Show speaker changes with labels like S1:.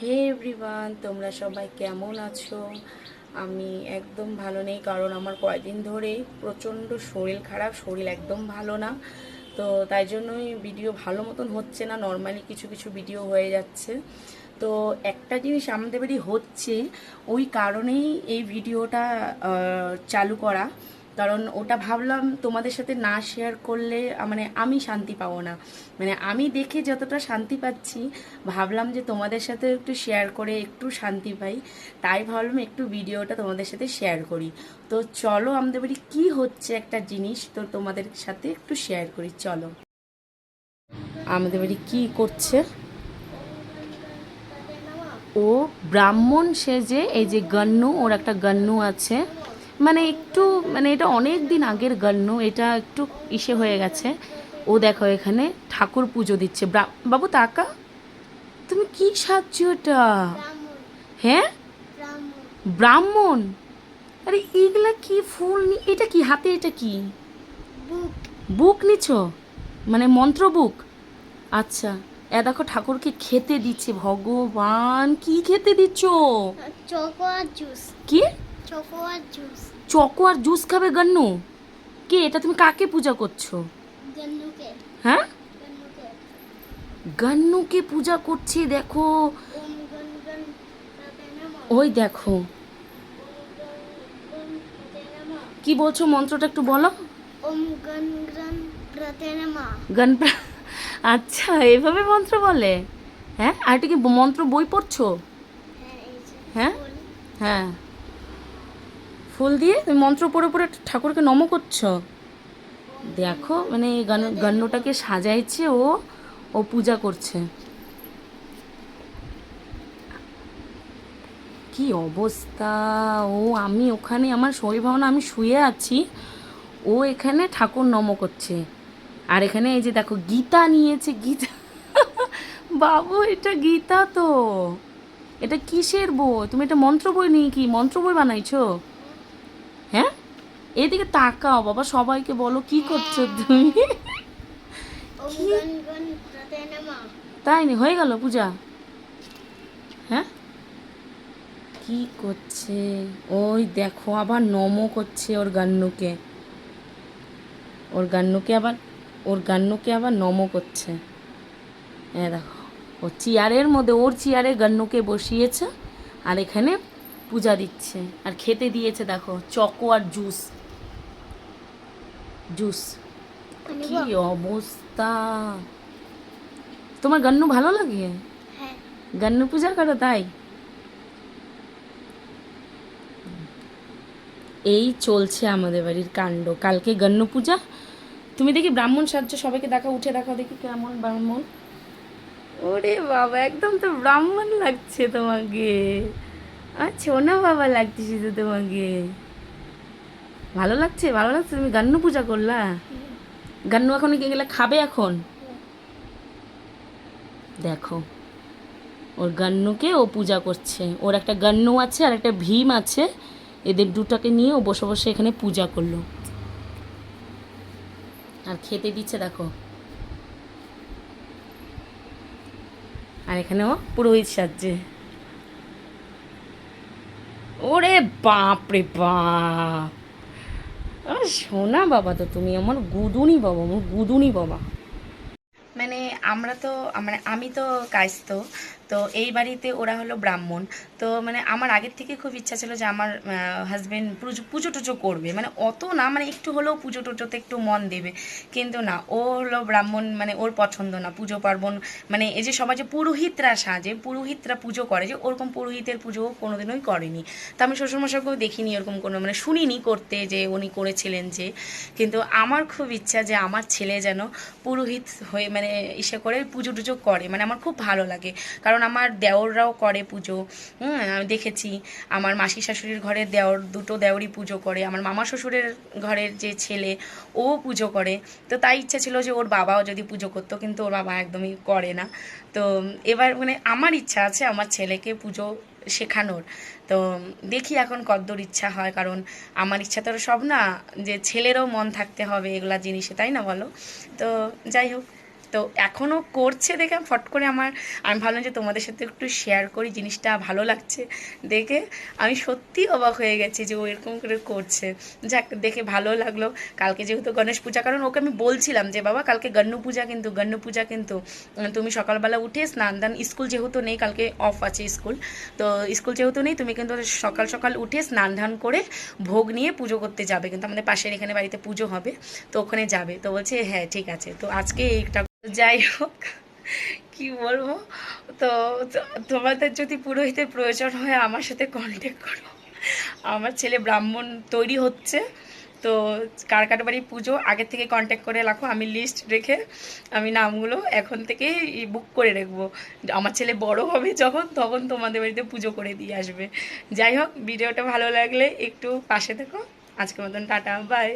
S1: হে everyone, তোমরা সবাই কেমন আছো? আমি একদম ভালো নেই, কারণ আমার কয়েকদিন ধরেই প্রচণ্ড শরীর খারাপ, শরীর একদম ভালো না। তো তাই জন্যই ভিডিও ভালো মতন হচ্ছে না, নর্মালি কিছু কিছু ভিডিও হয়ে যাচ্ছে। তো একটা জিনিস আমাদের বাড়ি হচ্ছে, ওই কারণেই এই ভিডিওটা চালু করা। কারণ ওটা ভাবলাম তোমাদের সাথে না শেয়ার করলে মানে আমি শান্তি পাবো না, মানে আমি দেখে যতটা শান্তি পাচ্ছি, ভাবলাম যে তোমাদের সাথে একটু শেয়ার করে একটু শান্তি পাই। তাই ভাবলাম একটু ভিডিওটা তোমাদের সাথে শেয়ার করি। তো চলো, আমাদের বাড়ি কি হচ্ছে একটা জিনিস তো তোমাদের সাথে একটু শেয়ার করি, চলো। আমাদের বাড়ি কি করছে, ও ব্রাহ্মণ সেজে, এই যে গন্নু, ওর একটা গন্নু আছে, মানে একটু, মানে এটা অনেক দিন আগের গন্নু, এটা একটু ইসে হয়ে গেছে। ও দেখো এখানে ঠাকুর পুজো দিচ্ছে। বাবু তাকা, তুমি কি সাজছো এটা? হ্যাঁ, ব্রাহ্মণ। আরে এগুলা কি ফুল এটা কি হাতে, এটা কি বুক নিছ, মানে মন্ত্র বুক? আচ্ছা, এ দেখো ঠাকুরকে খেতে দিচ্ছে। ভগবান, কি খেতে দিচ্ছ?
S2: চকোয়া জুস।
S1: কি?
S2: চকোয়া জুস।
S1: চকো আর জুস খাবে গন্নু? কে এটা? তুমি কাকে পূজা করছো?
S2: গন্নুকে।
S1: হ্যাঁ,
S2: গন্নুকে।
S1: গন্নুকে পূজা করছে, দেখো।
S2: ওম গন গন প্রতে নমঃ।
S1: ওই দেখো,
S2: ওম গন গন প্রতে নমঃ।
S1: কি বলছো মন্ত্রটা একটু বলো।
S2: ওম গন গন প্রতে নমঃ।
S1: গণ আচ্ছা, এভাবে মন্ত্র বলে? হ্যাঁ, আর এটা কি মন্ত্র বই পড়ছো?
S2: হ্যাঁ, এই যে
S1: হ্যাঁ,
S2: ফুল।
S1: হ্যাঁ, ফুল দিয়ে তুমি মন্ত্র পড়ে পড়ে ঠাকুরকে নম করছো।
S2: ওম গন
S1: দেখো,
S2: গন
S1: মানে এই
S2: প্রতে নমঃ।
S1: গণ্যটাকে সাজাইছে ও, ও পূজা করছে। কি অবস্থা! ও, আমি ওখানে আমার শরীর ভাবনা, আমি শুয়ে আছি, ও এখানে ঠাকুর নম করছে। আর এখানে এই যে দেখো গীতা নিয়েছে, গীতা বাবু, এটা গীতা তো। এটা কিসের বই? তুমি এটা মন্ত্র বই নিয়ে কি মন্ত্র বই বানাইছো? হ্যাঁ, এদিকে তাকাও বাবা, সবাইকে বলো কি করছো তুমি।
S2: ওম
S1: কি,
S2: গন গন প্রতে নমঃ।
S1: তাই নি হয়ে গেল পূজা? হ্যাঁ, কি করছে? ওই দেখো আবার নমো করছে ওর গান্নুকে, ওর গান্নুকে আবার, ওর গান্নুকে আবার নমো করছে। হ্যাঁ দেখো, ও চেয়ারের মধ্যে, ওর চেয়ারে গান্নুকে বসিয়েছে, আর এখানে পূজা দিচ্ছে, আর খেতে দিয়েছে দেখো চকো আর জুস। জুস,
S2: আনিব।
S1: কি অবস্থা! তোমার গান্নু ভালো লাগে?
S2: হ্যাঁ।
S1: গান্নু পূজা করো তাই? এই চলছে আমাদের বাড়ির কাণ্ড। কালকে গণ্য পূজা, তুমি দেখি ব্রাহ্মণ সাহায্য, সবাইকে দেখা, উঠে দেখা দেখি কেমন ব্রাহ্মণ। ওরে বাবা, একদম তো ব্রাহ্মণ লাগছে তোমাকে। আচ্ছা, না বাবা, লাগতেছে তো তোমাকে। ভালো লাগছে, ভালো লাগছে। তুমি গান্ন পূজা করলা? গান্ন এখন কি গেলে খাবে এখন? দেখো, ওর গান্নুকে ও পূজা করছে। ওর একটা গান্নু আছে আর একটা ভীম আছে, এদের দুটাকে নিয়ে ও বসে বসে এখানে পূজা করলো, আর খেতে দিচ্ছে দেখো। আর এখানে ও পুরোহিত সাজছে। ওরে বাপ রে বাপ! শোনা বাবা, তো তুমি আমার গুদুনি বাবা, আমার গুদুনি বাবা। মানে আমরা তো, মানে আমি তো কায়স্থ, তো এই বাড়িতে ওরা হলো ব্রাহ্মণ। তো মানে আমার আগের থেকে খুব ইচ্ছা ছিল যে আমার হাজব্যান্ড পুজো টুজো করবে, মানে অত না, মানে একটু হলেও পুজো টুজোতে একটু মন দেবে। কিন্তু না, ও হলো ব্রাহ্মণ, মানে ওর পছন্দ না পুজো পার্বণ। মানে এই যে সবাই যে পুরোহিতরা সাজে, পুরোহিতরা পুজো করে, যে ওরকম পুরোহিতের পুজো কোনোদিনই করেনি। তো আমি শ্বশুরমশাইকেও দেখিনি ওরকম কোনো, মানে শুনিনি করতে যে উনি করেছিলেন যে। কিন্তু আমার খুব ইচ্ছা যে আমার ছেলে যেন পুরোহিত হয়ে, মানে ইসে করে পুজো টুজো করে, মানে আমার খুব ভালো লাগে। কারণ আমার দেওররাও করে পুজো, আমি দেখেছি। আমার মাসি শাশুড়ির ঘরের দেওর, দুটো দেওরই পুজো করে। আমার মামা শ্বশুরের ঘরের যে ছেলে, ও পুজো করে। তো তাই ইচ্ছা ছিল যে ওর বাবাও যদি পুজো করতো, কিন্তু ওর বাবা একদমই করে না। তো এবার মানে আমার ইচ্ছা আছে আমার ছেলেকে পুজো শেখানোর। তো দেখি এখন কতদূর ইচ্ছা হয়, কারণ আমার ইচ্ছা তো আর সব না, যে ছেলেরও মন থাকতে হবে এগুলা জিনিসে, তাই না বলো? তো যাই হোক, তো এখনও করছে দেখে ফট করে আমি ভাবলাম যে তোমাদের সাথে একটু শেয়ার করি, জিনিসটা ভালো লাগছে দেখে। আমি সত্যি অবাক হয়ে গেছি যে ও এরকম করে করছে। যাক, দেখে ভালো লাগলো। কালকে যেহেতু গণেশ পূজা, কারণ ওকে আমি বলছিলাম যে বাবা কালকে গণ্য পূজা কিন্তু তুমি সকালবেলা উঠে স্নান দান, স্কুল যেহেতু নেই, কালকে অফ আছে স্কুল, তো স্কুল যেহেতু নেই তুমি কিন্তু সকাল সকাল উঠে স্নান ধান করে ভোগ নিয়ে পুজো করতে যাবে, কিন্তু আমাদের পাশের এখানে বাড়িতে পুজো হবে, তো ওখানে যাবে। তো বলছে হ্যাঁ ঠিক আছে। তো আজকে এইটা, যাই হোক কি বলবো। তো তোমাদের যদি পুরোহিতের প্রয়োজন হয় আমার সাথে কন্ট্যাক্ট করো। আমার ছেলে ব্রাহ্মণ তৈরি হচ্ছে, তো কার কার বাড়ি পুজো আগের থেকে কন্ট্যাক্ট করে রাখো, আমি লিস্ট রেখে আমি নামগুলো এখন থেকেই বুক করে রাখবো। আমার ছেলে বড় হবে যখন, তখন তোমাদের বাড়িতে পুজো করে দিয়ে আসবে। যাই হোক, ভিডিওটা ভালো লাগলে একটু পাশে থেকো। আজকের মতন টাটা, বাই।